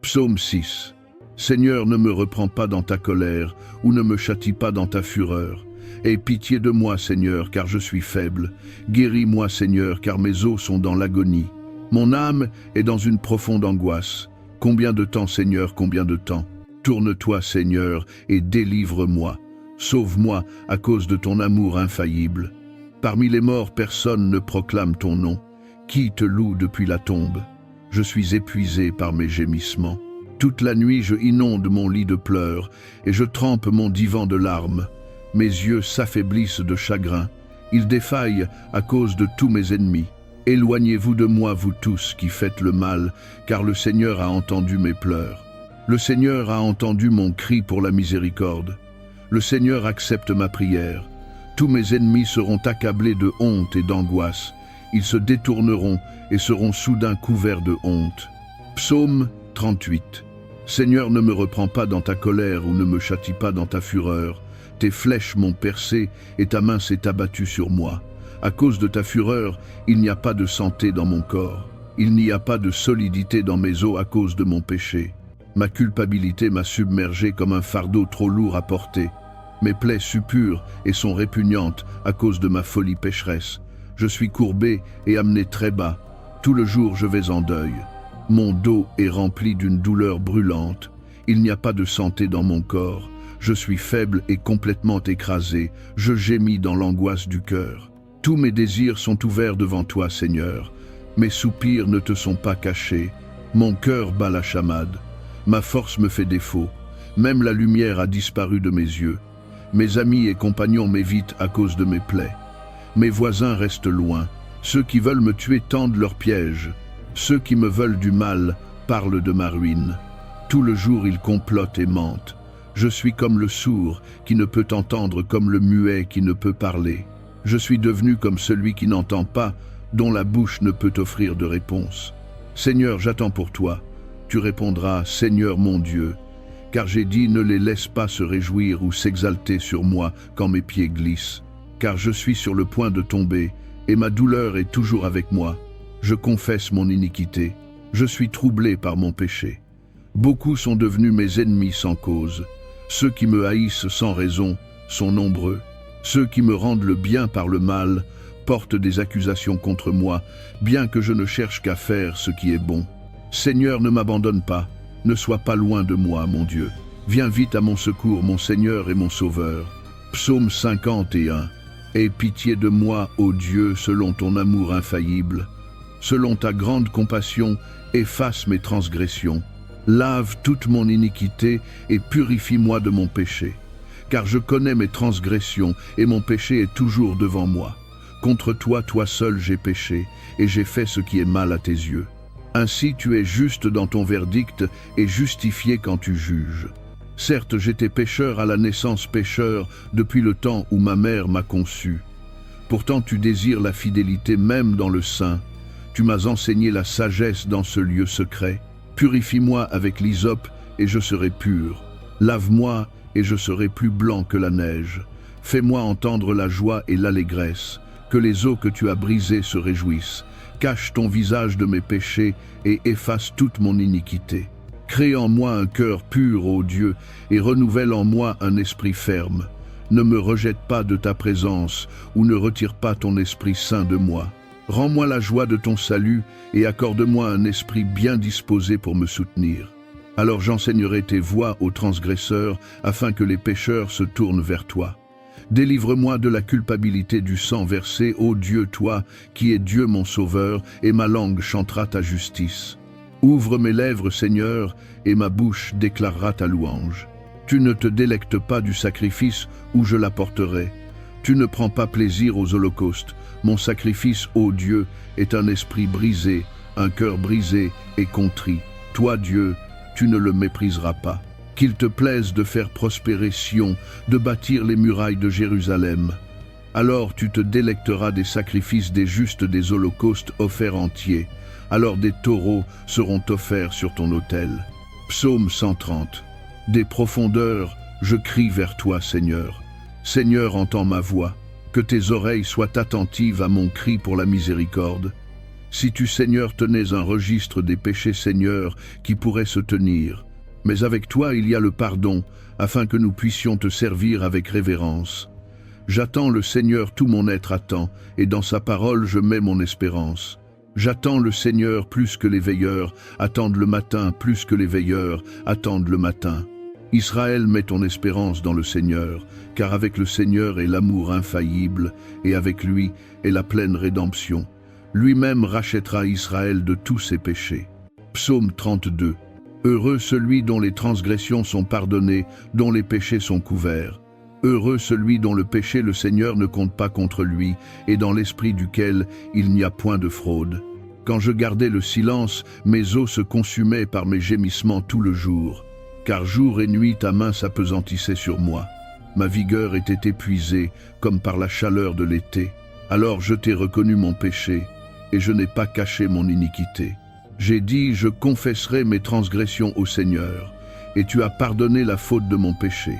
Psaume 6. Seigneur, ne me reprends pas dans ta colère, ou ne me châtie pas dans ta fureur. Aie pitié de moi, Seigneur, car je suis faible. Guéris-moi, Seigneur, car mes os sont dans l'agonie. Mon âme est dans une profonde angoisse. Combien de temps, Seigneur, combien de temps? Tourne-toi, Seigneur, et délivre-moi. Sauve-moi à cause de ton amour infaillible. Parmi les morts, personne ne proclame ton nom. Qui te loue depuis la tombe? Je suis épuisé par mes gémissements. Toute la nuit, je inonde mon lit de pleurs, et je trempe mon divan de larmes. Mes yeux s'affaiblissent de chagrin. Ils défaillent à cause de tous mes ennemis. Éloignez-vous de moi, vous tous qui faites le mal, car le Seigneur a entendu mes pleurs. Le Seigneur a entendu mon cri pour la miséricorde. Le Seigneur accepte ma prière. Tous mes ennemis seront accablés de honte et d'angoisse. Ils se détourneront et seront soudain couverts de honte. Psaume 38. Seigneur, ne me reprends pas dans ta colère ou ne me châtie pas dans ta fureur. Tes flèches m'ont percé et ta main s'est abattue sur moi. À cause de ta fureur, il n'y a pas de santé dans mon corps. Il n'y a pas de solidité dans mes os à cause de mon péché. Ma culpabilité m'a submergé comme un fardeau trop lourd à porter. Mes plaies suppurent et sont répugnantes à cause de ma folie pécheresse. Je suis courbé et amené très bas. Tout le jour je vais en deuil. Mon dos est rempli d'une douleur brûlante. Il n'y a pas de santé dans mon corps. Je suis faible et complètement écrasé. Je gémis dans l'angoisse du cœur. Tous mes désirs sont ouverts devant toi, Seigneur. Mes soupirs ne te sont pas cachés. Mon cœur bat la chamade. Ma force me fait défaut. Même la lumière a disparu de mes yeux. Mes amis et compagnons m'évitent à cause de mes plaies. Mes voisins restent loin. Ceux qui veulent me tuer tendent leurs pièges. Ceux qui me veulent du mal parlent de ma ruine. Tout le jour ils complotent et mentent. Je suis comme le sourd qui ne peut entendre, comme le muet qui ne peut parler. Je suis devenu comme celui qui n'entend pas, dont la bouche ne peut offrir de réponse. Seigneur, j'attends pour toi. Tu répondras, Seigneur mon Dieu. Car j'ai dit, ne les laisse pas se réjouir ou s'exalter sur moi quand mes pieds glissent. Car je suis sur le point de tomber, et ma douleur est toujours avec moi. Je confesse mon iniquité. Je suis troublé par mon péché. Beaucoup sont devenus mes ennemis sans cause. Ceux qui me haïssent sans raison sont nombreux. Ceux qui me rendent le bien par le mal portent des accusations contre moi, bien que je ne cherche qu'à faire ce qui est bon. Seigneur, ne m'abandonne pas. Ne sois pas loin de moi, mon Dieu. Viens vite à mon secours, mon Seigneur et mon Sauveur. Psaume 51. Aie pitié de moi, ô Dieu, selon ton amour infaillible. Selon ta grande compassion, efface mes transgressions. Lave toute mon iniquité et purifie-moi de mon péché. Car je connais mes transgressions et mon péché est toujours devant moi. Contre toi, toi seul, j'ai péché et j'ai fait ce qui est mal à tes yeux. Ainsi tu es juste dans ton verdict et justifié quand tu juges. Certes, j'étais pécheur à la naissance, pécheur depuis le temps où ma mère m'a conçu. Pourtant tu désires la fidélité même dans le sein. Tu m'as enseigné la sagesse dans ce lieu secret. Purifie-moi avec l'hysope et je serai pur. Lave-moi et je serai plus blanc que la neige. Fais-moi entendre la joie et l'allégresse. Que les os que tu as brisés se réjouissent. Cache ton visage de mes péchés et efface toute mon iniquité. Crée en moi un cœur pur, ô Dieu, et renouvelle en moi un esprit ferme. Ne me rejette pas de ta présence, ou ne retire pas ton esprit saint de moi. Rends-moi la joie de ton salut, et accorde-moi un esprit bien disposé pour me soutenir. Alors j'enseignerai tes voies aux transgresseurs, afin que les pécheurs se tournent vers toi. Délivre-moi de la culpabilité du sang versé, ô Dieu, toi, qui es Dieu mon sauveur, et ma langue chantera ta justice. Ouvre mes lèvres, Seigneur, et ma bouche déclarera ta louange. Tu ne te délectes pas du sacrifice où je l'apporterai. Tu ne prends pas plaisir aux holocaustes. Mon sacrifice, ô Dieu, est un esprit brisé, un cœur brisé et contrit. Toi, Dieu, tu ne le mépriseras pas. Qu'il te plaise de faire prospérer Sion, de bâtir les murailles de Jérusalem. Alors tu te délecteras des sacrifices des justes, des holocaustes offerts entiers. Alors des taureaux seront offerts sur ton autel. Psaume 130. Des profondeurs, je crie vers toi, Seigneur. Seigneur, entends ma voix. Que tes oreilles soient attentives à mon cri pour la miséricorde. Si tu, Seigneur, tenais un registre des péchés, Seigneur, qui pourraient se tenir. Mais avec toi il y a le pardon, afin que nous puissions te servir avec révérence. J'attends le Seigneur, tout mon être attend, et dans sa parole je mets mon espérance. J'attends le Seigneur plus que les veilleurs, attendent le matin plus que les veilleurs, attendent le matin. Israël, met ton espérance dans le Seigneur, car avec le Seigneur est l'amour infaillible, et avec lui est la pleine rédemption. Lui-même rachètera Israël de tous ses péchés. Psaume 32. Heureux celui dont les transgressions sont pardonnées, dont les péchés sont couverts. Heureux celui dont le péché le Seigneur ne compte pas contre lui, et dans l'esprit duquel il n'y a point de fraude. Quand je gardais le silence, mes os se consumaient par mes gémissements tout le jour. Car jour et nuit ta main s'appesantissait sur moi. Ma vigueur était épuisée, comme par la chaleur de l'été. Alors je t'ai reconnu mon péché, et je n'ai pas caché mon iniquité. J'ai dit, je confesserai mes transgressions au Seigneur, et tu as pardonné la faute de mon péché.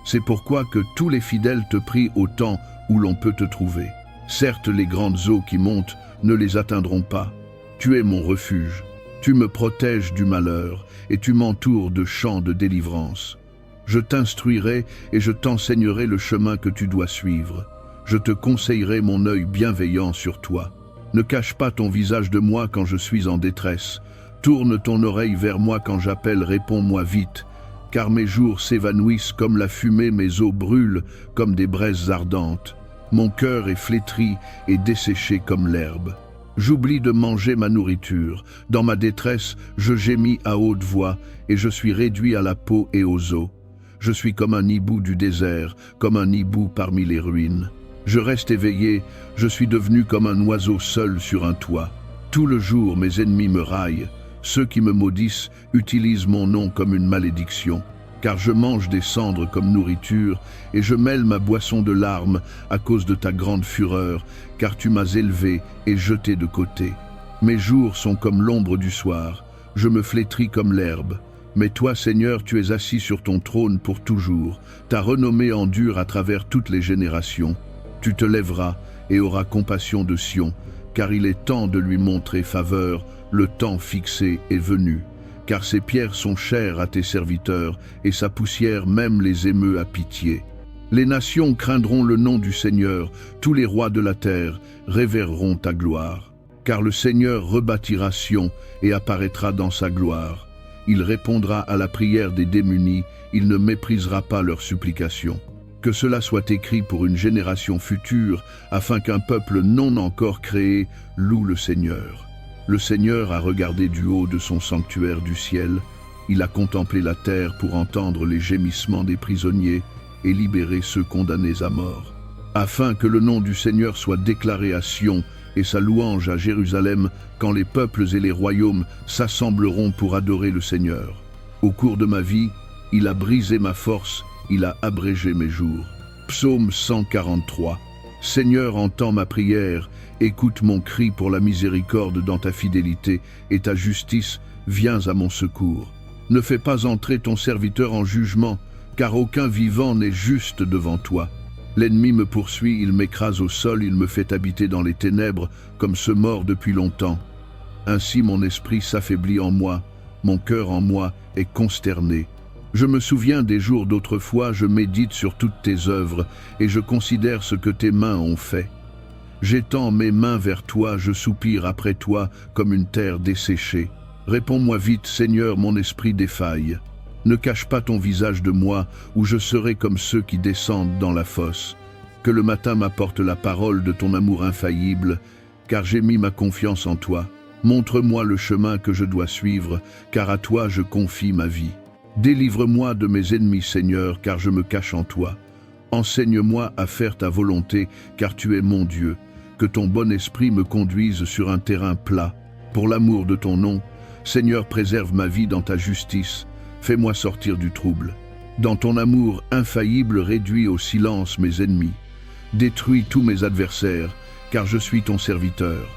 C'est pourquoi que tous les fidèles te prient au temps où l'on peut te trouver. Certes, les grandes eaux qui montent ne les atteindront pas. Tu es mon refuge. Tu me protèges du malheur, et tu m'entoures de chants de délivrance. Je t'instruirai et je t'enseignerai le chemin que tu dois suivre. Je te conseillerai mon œil bienveillant sur toi. Ne cache pas ton visage de moi quand je suis en détresse. Tourne ton oreille vers moi quand j'appelle, réponds-moi vite. Car mes jours s'évanouissent comme la fumée, mes os brûlent comme des braises ardentes. Mon cœur est flétri et desséché comme l'herbe. J'oublie de manger ma nourriture. Dans ma détresse, je gémis à haute voix, et je suis réduit à la peau et aux os. Je suis comme un hibou du désert, comme un hibou parmi les ruines. Je reste éveillé, je suis devenu comme un oiseau seul sur un toit. Tout le jour, mes ennemis me raillent. Ceux qui me maudissent utilisent mon nom comme une malédiction. Car je mange des cendres comme nourriture, et je mêle ma boisson de larmes à cause de ta grande fureur, car tu m'as élevé et jeté de côté. Mes jours sont comme l'ombre du soir, je me flétris comme l'herbe. Mais toi, Seigneur, tu es assis sur ton trône pour toujours. Ta renommée endure à travers toutes les générations. Tu te lèveras et auras compassion de Sion, car il est temps de lui montrer faveur, le temps fixé est venu. Car ses pierres sont chères à tes serviteurs, et sa poussière même les émeut à pitié. Les nations craindront le nom du Seigneur, tous les rois de la terre révéreront ta gloire. Car le Seigneur rebâtira Sion et apparaîtra dans sa gloire. Il répondra à la prière des démunis, il ne méprisera pas leurs supplications. Que cela soit écrit pour une génération future, afin qu'un peuple non encore créé loue le Seigneur. Le Seigneur a regardé du haut de son sanctuaire du ciel, il a contemplé la terre pour entendre les gémissements des prisonniers et libérer ceux condamnés à mort. Afin que le nom du Seigneur soit déclaré à Sion et sa louange à Jérusalem, quand les peuples et les royaumes s'assembleront pour adorer le Seigneur. Au cours de ma vie, il a brisé ma force, il a abrégé mes jours. Psaume 143. Seigneur, entends ma prière, écoute mon cri pour la miséricorde dans ta fidélité, et ta justice vient à mon secours. Ne fais pas entrer ton serviteur en jugement, car aucun vivant n'est juste devant toi. L'ennemi me poursuit, il m'écrase au sol, il me fait habiter dans les ténèbres, comme ceux morts depuis longtemps. Ainsi mon esprit s'affaiblit en moi, mon cœur en moi est consterné. Je me souviens des jours d'autrefois, je médite sur toutes tes œuvres, et je considère ce que tes mains ont fait. J'étends mes mains vers toi, je soupire après toi comme une terre desséchée. Réponds-moi vite, Seigneur, mon esprit défaille. Ne cache pas ton visage de moi, ou je serai comme ceux qui descendent dans la fosse. Que le matin m'apporte la parole de ton amour infaillible, car j'ai mis ma confiance en toi. Montre-moi le chemin que je dois suivre, car à toi je confie ma vie. Délivre-moi de mes ennemis, Seigneur, car je me cache en toi. Enseigne-moi à faire ta volonté, car tu es mon Dieu. Que ton bon esprit me conduise sur un terrain plat. Pour l'amour de ton nom, Seigneur, préserve ma vie dans ta justice. Fais-moi sortir du trouble. Dans ton amour infaillible, réduis au silence mes ennemis. Détruis tous mes adversaires, car je suis ton serviteur.